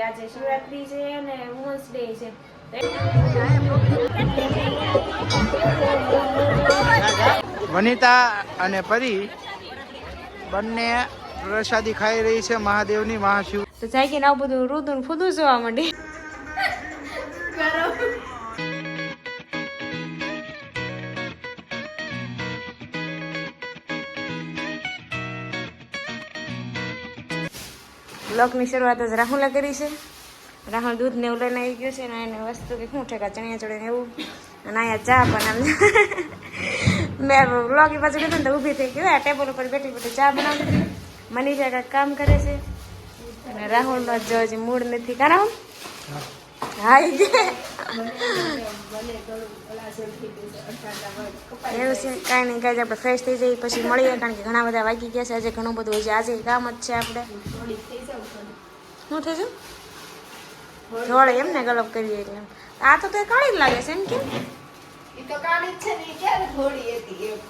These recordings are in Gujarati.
આજે શિવરાત્રી છે અને વુમન્સ ડે છે. વનિતા અને પરી બંને પ્રસાદી ખાઈ રહી છે મહાદેવની મહાશિવ. તો જાગીને આવું બધું રૂદું ફૂદું જોવા માંડી. બ્લોગની શરૂઆત જ રાહુલે કરી છે. રાહુલ દૂધ ને એવું લઈને આવી ગયું છે ને એને વસ્તુ કે શું ઠેકા ચણિયા ચોળે ને એવું અને અહીંયા ચા પણ મેં બ્લોગની પાછું કીધું ને તો ઊભી થઈ ગયું. આ ટેબલ ઉપર બેઠી બેઠી ચા બનાવતી હતી. મનીષા કાંઈક કામ કરે છે અને રાહુલનો જો હજી મૂડ નથી. કા રાહુલ? હા એવું છે. કાંઈ નહીં કાંઈ આપણે ફ્રેશ થઈ જઈએ પછી મળીએ કારણ કે ઘણા બધા વાગી ગયા છે. આજે ઘણું બધું હોય છે. આજે કામ જ છે આપણે. શું થયું? જોડે એમ ને ગલપ કરીએ એટલે આ તો કાળી જ લાગે છે એમ કે ઈ તો કાળી છે ને ક્યારે થોડી હતી એમ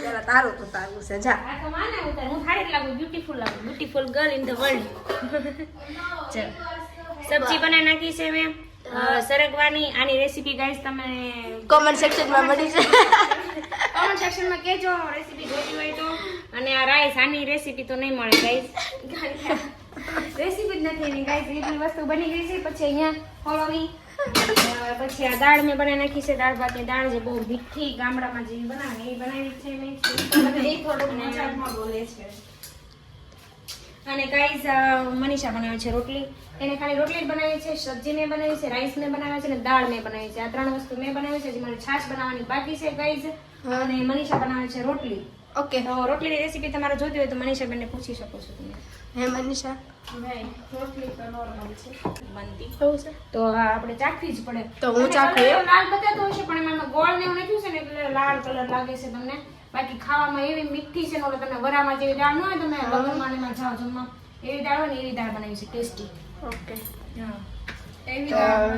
જરા તારું તો તારું છે જા આ તો માને ઉતાર હું થાળી લાગુ beautiful girl in the world. ચલ સબ્જી બનાવી નાખી છે મેં સરગવાની. આની રેસીપી ગાઈસ તમે કોમેન્ટ સેક્શનમાં મળી છે. કોમેન્ટ સેક્શનમાં કહેજો રેસીપી જોઈતી હોય તો. અને આ રાઈસ આની રેસીપી તો નહીં મળે ગાઈસ. રેસીપી જ નથી એની ગાઈસ. એટલી વસ્તુ બની ગઈ છે. પછી અહીંયા ફોલોવી પછી આ દાળ મેં બનાવી નાખી છે. દાળ ભાતની દાળ જે બહુ મીઠી ગામડામાં જેવી બનાવે એ બનાવી છે મેં. એ થોડુંક મજાકમાં બોલે છે. અને ગાઈસ મનીષા બનાવે છે રોટલી. એને ખાલી રોટલી જ બનાવી છે, સબ્જી મેં બનાવી છે, રાઈસ મેં બનાવ્યા છે અને દાળ મેં બનાવી છે. આ ત્રણ વસ્તુ મેં બનાવી છે. હજી મારે છાશ બનાવવાની બાકી છે ગાઈસ. અને મનીષા બનાવે છે રોટલી. ઓકે તો રોટલીની રેસીપી તમારે જોઈતી હોય તો મનીષા બેનને પૂછી શકો છો તમે. હે મનીષા રોટલી તો નોર્મલ છે બનતી. કેવું છે તો આપણે ચાખવી જ પડે. તો હું ચાખું એવું લાલ બતાતો હશે પણ એમાં ગોળ ને એવું નાખ્યું છે ને એટલે લાલ કલર લાગે છે તમને. બાકી ખાવામાં એવી મીઠી છે ને ઓલો તમે વરામાં જેવી દાળ ન હોય તમે લગ્નમાં ને એમાં જાઓ જમવા એવી દાળ હોય ને એવી દાળ બનાવી છે ટેસ્ટી. ઓકે હા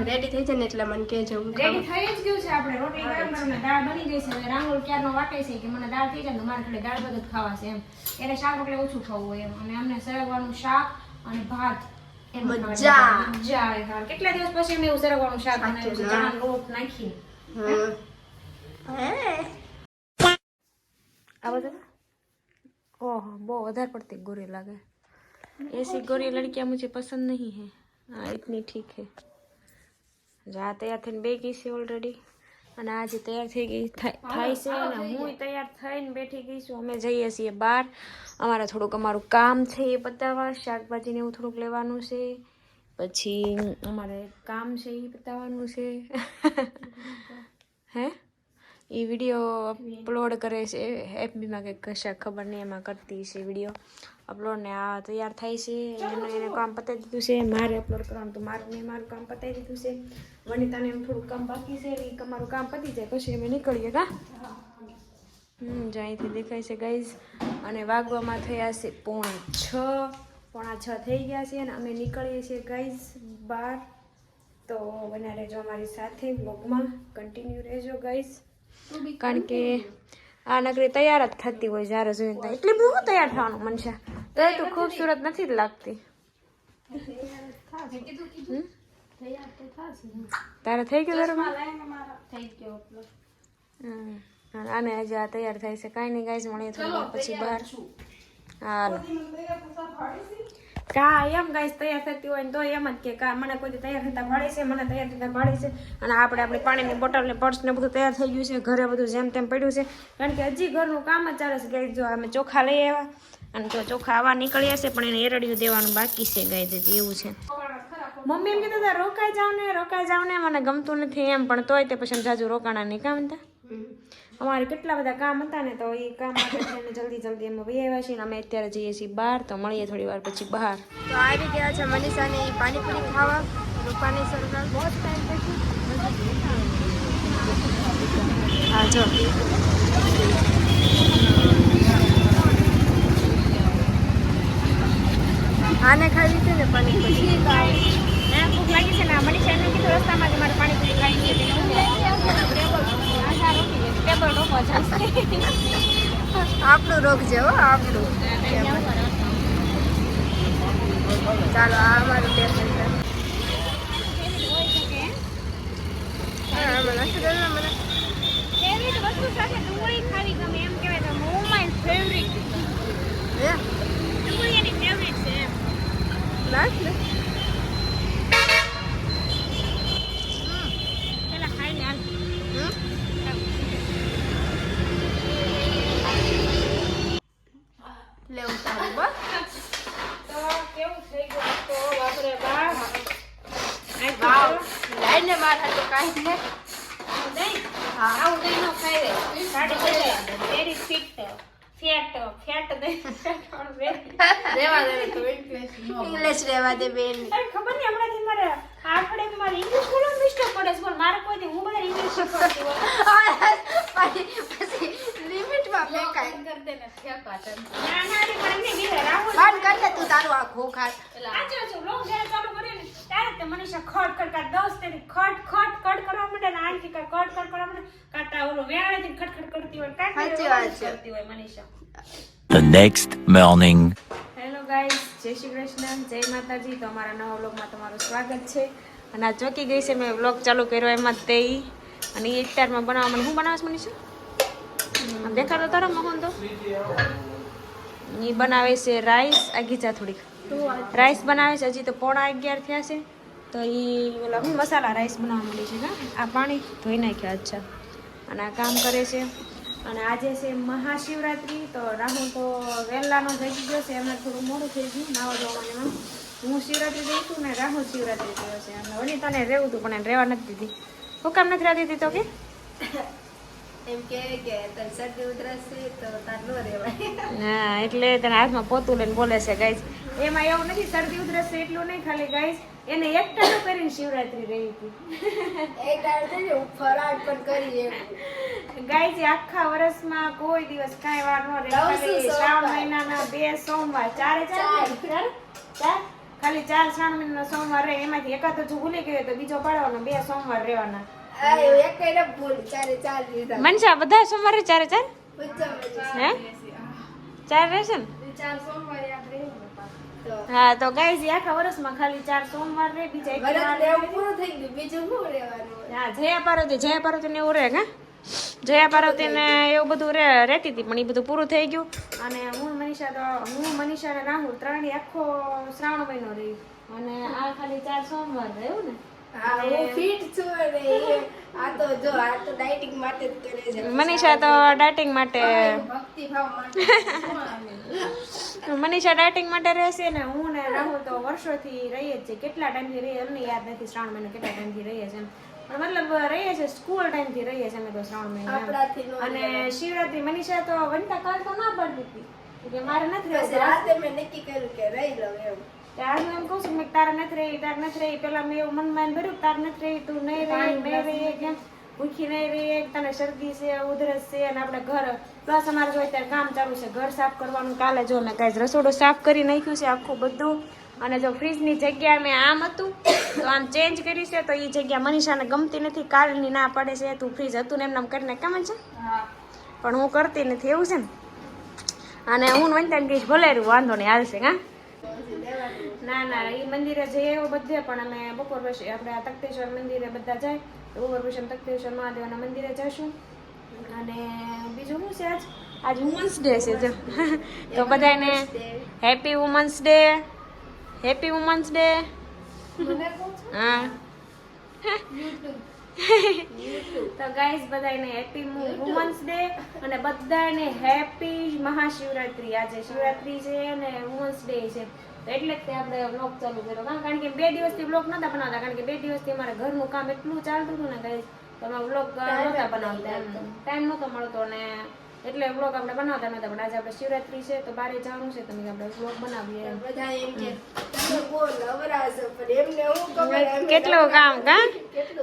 રેડી થઈ જાય ને એટલે મને કહેજો. રેડી થઈ જ ગયું છે. આપણે રોટલી ગરમ ગરમ દાળ બની ગઈ છે. હવે રાહુલ ક્યારનો વાટે છે કે મને દાળ થઈ જાય ને મારે ખાલી દાળ ભાત જ ખાવા છે એમ. એને શાક રોટલી ઓછું ખાવું હોય એમ. અને અમને સરગવાનું શાક અને ભાત એમ મજા આવે ખાવા. કેટલા દિવસ પછી મેં એવું સરગવાનું શાક બનાવ્યું છે ચણાનો લોટ નાખીને. આ બધું ઓહો બહુ વધારે પડતી गोरी लागे. ऐसी गोरी लड़कियां मुझे पसंद नहीं है. हाँ इतनी ठीक है. જા તૈયાર થઈને બેઠી છે ઓલરેડી અને આજે તૈયાર થઈ ગઈ થાય છે અને હું તૈયાર થઈને બેઠી ગઈ છું. અમે જઈએ છીએ બહાર. અમારે થોડુંક અમારું કામ છે એ પતાવવા. શાકભાજીને એવું થોડુંક લેવાનું છે. પછી અમારે કામ છે એ પતાવવાનું છે. હે એ વિડીયો અપલોડ કરે છે એફબીમાં કંઈક કશા ખબર નહીં એમાં કરતી છે વિડીયો અપલોડ ને આ તૈયાર થાય છે. એને કામ પતાવી દીધું છે. મારે અપલોડ કરવાનું તો મારું કામ પતાવી દીધું છે. વનિતાને એમ થોડુંક કામ બાકી છે. એ અમારું કામ પતી જાય પછી અમે નીકળીએ. કા જો અહીંથી દેખાય છે ગાઈઝ. અને વાગવામાં થયા છે 5:45 થઈ ગયા છે અને અમે નીકળીએ છીએ ગાઈઝ બહાર. તો બના રહેજો અમારી સાથે બ્લોગમાં કન્ટિન્યુ રહેજો ગાઈઝ. કારણ કે આ નગરી તૈયાર જ થતી હોય જ્યારે જોઈએ ત્યાં. એટલી બહુ તૈયાર થવાનું મનશા તો એ તો ખૂબસૂરત નથી જ લાગતી. તારે થઈ ગયું આને હજી આ તૈયાર થાય છે. કાંઈ નહીં ગાઈઝ મળીએ થોડી પછી બહાર. હાલો કા એમ ગાઈસ તૈયાર થતી હોય ને તો એમ જ કે મને કોઈ તૈયાર થતા ભાડે છે, મને તૈયાર થતા ભાડે છે. અને આપણે આપણી પાણીની બોટલ ને પર્સ ને બધું તૈયાર થઈ ગયું છે. ઘરે બધું જેમ તેમ પડ્યું છે કારણ કે હજી ઘરનું કામ જ ચાલે છે ગાઈસ. જો અમે ચોખા લઈ આવ્યા અને તો ચોખા આવા નીકળ્યા છે પણ એને એરડિયું દેવાનું બાકી છે ગાઈસ. હજી એવું છે. મમ્મી એમ કીધું હતા રોકાઈ જાવ ને મને ગમતું નથી એમ પણ તોય તે પછી જાજુ રોકાણા નહીં કામ હતા. અમારે કેટલા બધા કામ હતા ને તો એ કામ માટે જલ્દી એમાં વહી આવ્યા છીએ. અમે અત્યારે જઈએ છીએ બહાર તો મળીએ થોડી વાર પછી બહાર. તો આવી ગયા છે મનીષાની પાણીપુરી ખાવા રૂપાની સરકાર. બહુ ટાઈમ પછી હા જો આને ખાવી છે ને પાણીપુરી. ભૂખ લાગી છે ને મનીષા એમને કીધું રસ્તામાં જ મારે પાણીપુરી ખાવી છે. ટેબલ રોકવા જશે આપણું રોગ છે હો આપણું. ચાલો આ અમારું ટેસ્ટ છે. હા મને નાખી દે ને મને. ફેવરિટ વસ્તુ સાથે ડુંગળી ખાવી ગમે એમ કહેવાય તો હું માય ફેવરિટ હે ડુંગળી એની ફેવરિટ છે એમ. નાખ ને. પેલા ખાઈને હાલ. લેવું તારું બસ. તો કેવું થઈ ગયું તો બાપરે બાપ. વાવ લાઈને માર હાટું કાઢી ને. નહીં હા આવું દહીં નો ખાઈ રે સાડી ખાઈ વેરી ફિટ ફેટ દહીં રેવા દે તો ઇંગ્લિશ રેવા દે બેન. અરે ખબર નહીં હમણાંથી મારે આપણે મારે ઇંગ્લિશ બોલવાનું મિસ્ટેક પડે છે પણ મારે કોઈ દી હું બધા ઇંગ્લિશ શીખવાડતી હોય પછી લિમિટમાં ફેંકાય. ના ના અરે પણ એમને બીજા રાહુલ બંધ કર દે તું તારું આ ખોખા. આજો છો લોક જ્યારે ચાલુ કર્યું ને ત્યારે તે મનીષા ખટ ખટ દોસ્ત તેની ખટ ખટ કટ કરવા માંડે ને આંટી કટ કટ કરવા માંડે કાટા ઓલો વેણાળેથી ખટ કરતી હોય સાચી વાત છે. કરતી હોય Manisha. The next morning. Hello guys જય શ્રી કૃષ્ણ જય માતાજી. તો અમારા નવા વ્લોગમાં તમારું સ્વાગત છે. અને આ ચોકી ગઈ છે મેં વ્લોગ ચાલુ કર્યો એમાં તે અને એ ઇફતારમાં બનાવવા હું બનાવીશ મનીષા દેખાડો તારો મહોન તો એ બનાવે છે રાઈસ આગીચા થોડીક રાઈસ બનાવે છે હજી તો 11:30 થયા છે તો એ ઓલા હું મસાલા રાઈસ બનાવવા માંડી છે હા આ પાણી ધોઈ નાખ્યા અચ્છા અને આ કામ કરે છે. અને આજે છે મહાશિવરાત્રી તો રાહુલ તો વહેલાનો થઈ ગયો છે એમને થોડું મોડું થઈ ગયું નાવા ધોવામાં. હું શિવરાત્રી જઈ છું ને રાહુલ શિવરાત્રી ગયો છે અને વનિતાને રહેવું હતું પણ એને રહેવા નથી દીધી. હું કામ નથી રહેતી હતી તો કે એમ કે તને શરદી ઉધરસ છે તો તાર નો રેવાય. હા એટલે તને હાથમાં પોતું લઈને બોલે છે ગાઈસ. એમાં એવું નથી શરદી ઉધરસ છે એટલું નહીં ખાલી ગાઈસ એને એક ટાણું કરીને શિવરાત્રી રહી હતી એક ટાઈમ છે ને ફરાળ પણ કરી એમ. ગાઈસ આખા વર્ષમાં કોઈ દિવસ કાંઈ વાર ન રહે ખાલી શ્રાવણ મહિનાના 2 સોમવાર ચારે ચાર ખાલી 4 શ્રાવણ મહિનાના સોમવાર રહે એમાંથી એકાદ જો ભૂલી ગયો તો બીજો પાડવાનો 2 સોમવાર રહેવાના. આ એક કઈ ન ભૂલ ચારે ચાર દીધા. મનસા બધા સોમવારે ચારે ચાર પૂછો હે 4 રહેશે ને ચાર સોમવારે આપણે તો હા તો ગાઈસ આખા વર્ષમાં ખાલી 4 સોમવાર રહે બીજા એક વાર વરસ પૂરું થઈ ગયું બીજું શું રહેવાનું. હા જયા પાર્વતી ને એવું રહે કા જયા પાર્વતી ને એવું બધું રહેતી હતી પણ એ બધું પૂરું થઈ ગયું. અને હું મનીષા ને રાહુલ ત્રણેય આખો શ્રાવણ મહિનો રહી અને આ ખાલી 4 સોમવાર રહ્યું ને. હા હું ફિટ છું અને આ તો જો આ તો ડાયટિંગ માટે જ કરે છે. મનીષા તો ડાયટિંગ માટે ભક્તિ ભાવ માટે મનીષા ડાયટિંગ માટે રહેશે ને હું ને રાહુલ તો વર્ષોથી રહીએ જ છે. કેટલા ટાઈમથી રહીએ અમને યાદ નથી શ્રાવણ મહિનો કેટલા ટાઈમથી રહીએ છે પણ મતલબ રહીએ છે સ્કૂલ ટાઈમથી રહીએ છે અમે તો શ્રાવણ મહિનો આપણાથી નો અને શિવરાત્રી મનીષા તો વનતા કાલ તો ના પડતી હતી કે મારે નથી પછી રહેવું. રાતે મેં નક્કી કર્યું કે રહી લઉં એમ. ત્યારે હું એમ કહું છું મેં તારે નથી રહી પેલા મેં એવું મનમાં ભર્યું તારે નથી રહી તું નહીં રહી કેમ ભૂખી નહીં રહી તને શરદી છે ઉધરસ છે અને આપણે ઘર પ્લસ અમારે જો અત્યારે કામ ચાલુ છે ઘર સાફ કરવાનું. કાલે જો મેં કાંઈ રસોડું સાફ કરી નાખ્યું છે આખું બધું અને જો ફ્રીજની જગ્યા મેં આમ હતું તો આમ ચેન્જ કરી છે તો એ જગ્યા મનીષાને ગમતી નથી કાલની ના પડે છે તું ફ્રીજ હતું ને એમને કરીને કેમ છે પણ હું કરતી નથી એવું છે ને. અને હું વંચાને કહીશ ભલે રહ્યું વાંધો નહીં હાલશે હા ના ના એ મંદિરે જઈએ એવો બધે પણ અમે બપોર પછી આપણે આ તખતેશ્વર મંદિરે બધા જાય તો બપોર પછી અમે તખતેશ્વર મહાદેવના મંદિરે જઈશું. અને બીજું શું છે આજ વુમન્સ ડે છે જો તો બધાને હેપી વુમન્સ ડે હા તો ગાઈસ બધાને હેપી વુમન્સ ડે અને બધાને હેપી મહાશિવરાત્રી. આજે શિવરાત્રી છે અને વુમન્સ ડે છે એટલે જ તે આપણે વ્લોગ ચાલુ કર્યો કારણ કે 2 દિવસથી વ્લોગ નહોતા બનાવતા કારણ કે 2 દિવસથી અમારે ઘરનું કામ એટલું ચાલતું હતું ને ગાઈસ તો અમે વ્લોગ નહોતા બનાવતા ટાઈમ નહોતો મળતો ને એટલે વ્લોગ આપણે બનાવતા નહોતા પણ આજે આપણે શિવરાત્રી છે તો બહાર જવાનું છે તો આપણે વ્લોગ બનાવીએ. બધા એમ કે તમે બહુ નવરા છો પણ એમને હું ખબર એમ કેટલું કામ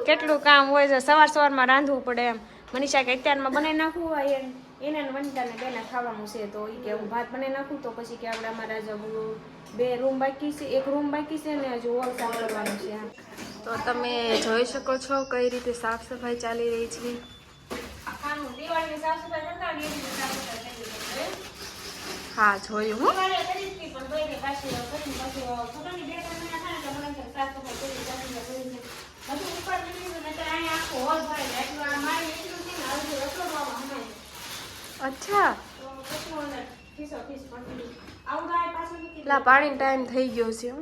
કેટલું કામ હોય છે સવારમાં રાંધવું પડે એમ. મનીષા કે અત્યારમાં બનાવી નાખવું હોય એને વનિતાને બેને ખાવાનું છે તો એ કે હું ભાત બનાવી નાખું તો પછી કે આપણે અમારા જો 2 રૂમ બાકી છે 1 રૂમ બાકી છે ને હજુ હોલ સાફ કરવાનું છે. તો તમે જોઈ શકો છો કઈ રીતે સાફ સફાઈ ચાલી રહી છે. દિવાળીની સાફ સફાઈ કરતા હોય એ રીતે સાફ સફાઈ કરી હા જોયું હું અચ્છા લા પાણી ટાઈમ થઈ ગયો છે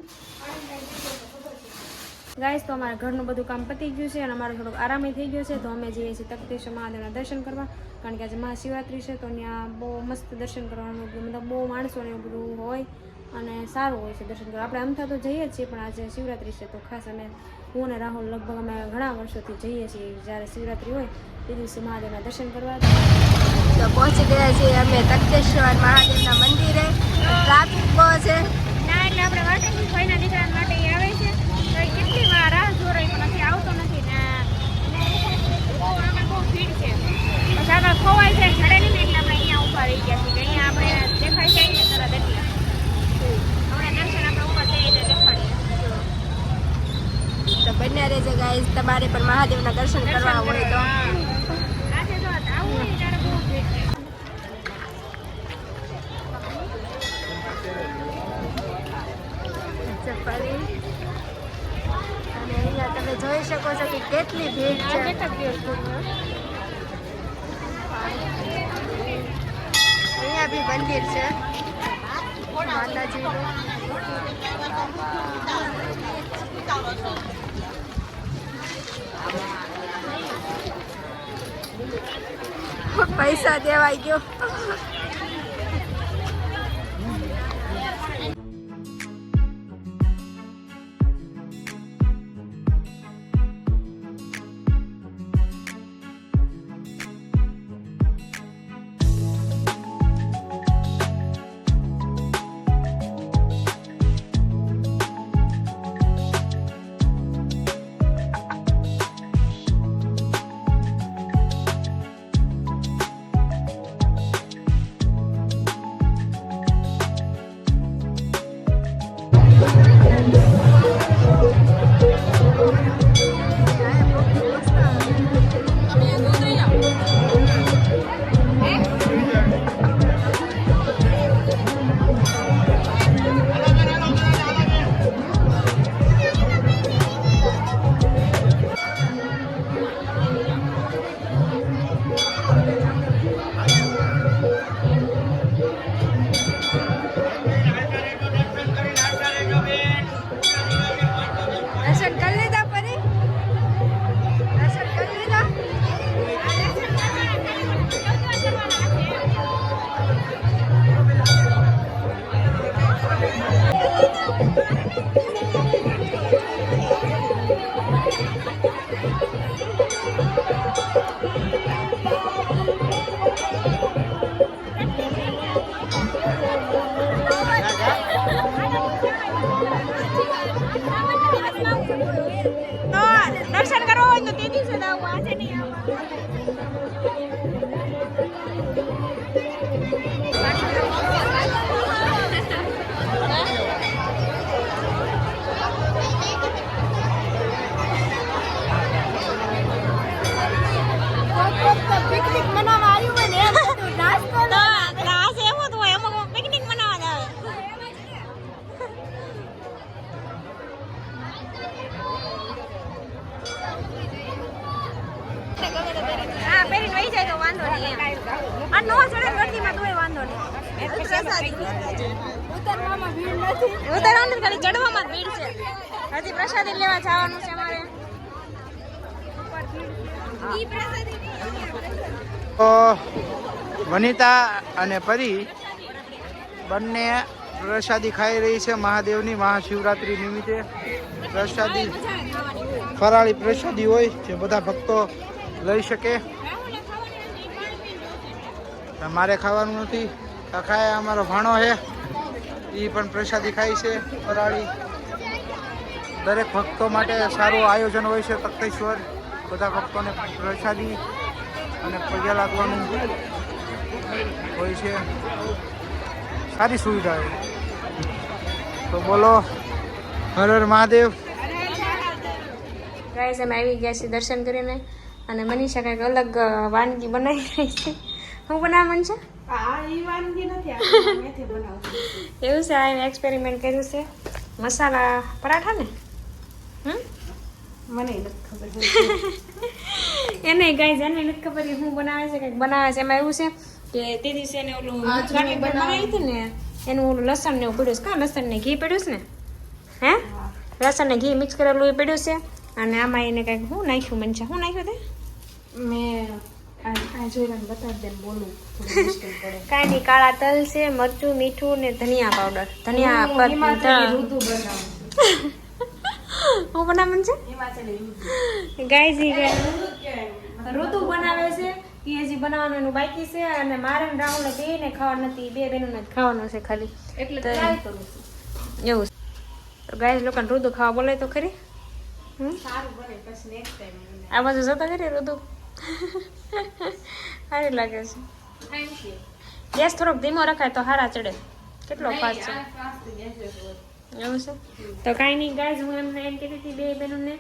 ગાઈસ તો અમારા ઘરનું બધું કામ પતી ગયું છે અને અમારો થોડોક આરામી થઈ ગયો છે તો અમે જઈએ છીએ તખતેશ્વર મહાદેવના દર્શન કરવા કારણ કે આજે મહાશિવરાત્રી છે તો ત્યાં બહુ મસ્ત દર્શન કરવાનું મતલબ બહુ માણસોને એવું બધું હોય અને સારું હોય છે દર્શન કરવા આપણે અમથા તો જઈએ જ છીએ પણ આજે શિવરાત્રી છે તો ખાસ અમે હું અને રાહુલ લગભગ અમે ઘણા વર્ષોથી જઈએ છીએ જ્યારે શિવરાત્રી હોય તે દિવસે મહાદેવના દર્શન કરવા તો પહોંચી ગયા છીએ અમે તખતેશ્વર મહાદેવના મંદિરે ટ્રાફિક બહુ છે ના એટલે આપણે વાટેથી ભાઈના દીકરા માટે આવે છે તો કેટલી વાર રાહ જોરાઈ પણ નથી આવતો નથી ને બહુ ભીડ છે પછી આગળ ખોવાય છે ચડે નહીં ને એટલે આપણે અહીંયા ઊભા રહી ગયા છીએ કે અહીંયા આપણે દેખાઈ જાય ને તરત એટલે હમણાં દર્શન આપણે ઉપર જઈએ એટલે દેખાડીએ તો બંને રહેજે ગાઈસ તમારે પણ મહાદેવના દર્શન કરવા હોય તો આજે જો આવું હોય ત્યારે બહુ ભીડ છે ફરી અને અહીંયા તમે જોઈ શકો છો કે કેટલી ભીડ છે અહીંયા બી મંદિર છે માતાજીનું પૈસા દેવાઈ ગયો દર્શન કરવા હોય તો તે દિવસે આવું આજે નહીં પિકનિક મનાવવા આવ્યું હોય ને એમ નાસ્તો રાસ એવો તો હોય અમુક પિકનિક મનાવવા જ આવે હા પહેરીને વહી જાય તો વાંધો નહીં આ નો ચડે ગરદીમાં તોય વાંધો નહીં ઉતરવામાં ભીડ નથી ઉતરવાનું ખાલી ચડવામાં જ ભીડ છે હજી પ્રસાદી લેવા જવાનું છે અમારે તો વનિતા અને પરી બંને પ્રસાદી ખાઈ રહી છે મહાદેવની મહાશિવરાત્રી નિમિત્તે પ્રસાદી ફરાળી પ્રસાદી હોય જે બધા ભક્તો લઈ શકે મારે ખાવાનું નથી કાકાએ અમારો ભાણો છે એ પણ પ્રસાદી ખાય છે ફરાળી દરેક ભક્તો માટે સારું આયોજન હોય છે તખતેશ્વર બધા ભક્તોને પ્રસાદી અને પગે લાગવાનું હોય છે સારી સુવિધા છે તો બોલો હર હર મહાદેવ ગાઈસ અમે આવી ગયા છીએ દર્શન કરીને અને મનીષા કંઈક અલગ વાનગી બનાવી રહી છે હું બનાવવાનું છે આ ઈ વાનગી નથી આ મેથી બનાવું એવું છે આ એક્સપેરિમેન્ટ કર્યું છે મસાલા પરાઠા ને મને નથી ખબર એને ગાઈઝ એને નથી ખબર કે શું બનાવે છે કંઈક બનાવે છે એમાં એવું છે કે તે દિવસે એને ઓલું ગાર્લિક બ્રેડ બનાવી હતી ને એનું ઓલું લસણ ને એવું પડ્યું છે કા લસણ ને ઘી પડ્યું છે ને હે લસણ ને ઘી મિક્સ કરેલું એ પડ્યું છે અને આમાં એને કંઈક શું નાખ્યું મને છે શું નાખ્યું તે મેં આ જોઈને બતાવી દે બોલું થોડું મુશ્કેલ પડે કાંઈ નહીં કાળા તલ છે મરચું મીઠું ને ધનિયા પાવડર ધનિયા હિમાચલી ઋતુ બનાવું હું બનાવવાનું છે હિમાચલી ઋતુ ગાઈઝ ઋતુ બનાવે છે એ હજી બનાવવાનું એનું બાકી છે અને મારે ને રાહુલને બેને ખાવાનું નથી બે બહેનોને જ ખાવાનું છે ખાલી એટલે તો ટ્રાય કરું છું એવું છે તો ગાઈઝ લોકોને ઋતુ ખાવા બોલે તો ખરી સારું બને પછી નેક્સ્ટ ટાઈમ આ બાજુ જતા ખરી ઋતુ સારી લાગે છે થેન્ક યુ ગેસ થોડોક ધીમો રખાય તો હારા ચડે કેટલો ફાસ્ટ છે ફાસ્ટ ગેસ એવું છે તો કાંઈ નહીં ગાઈઝ હું એમને એમ કહેતી હતી બે બહેનોને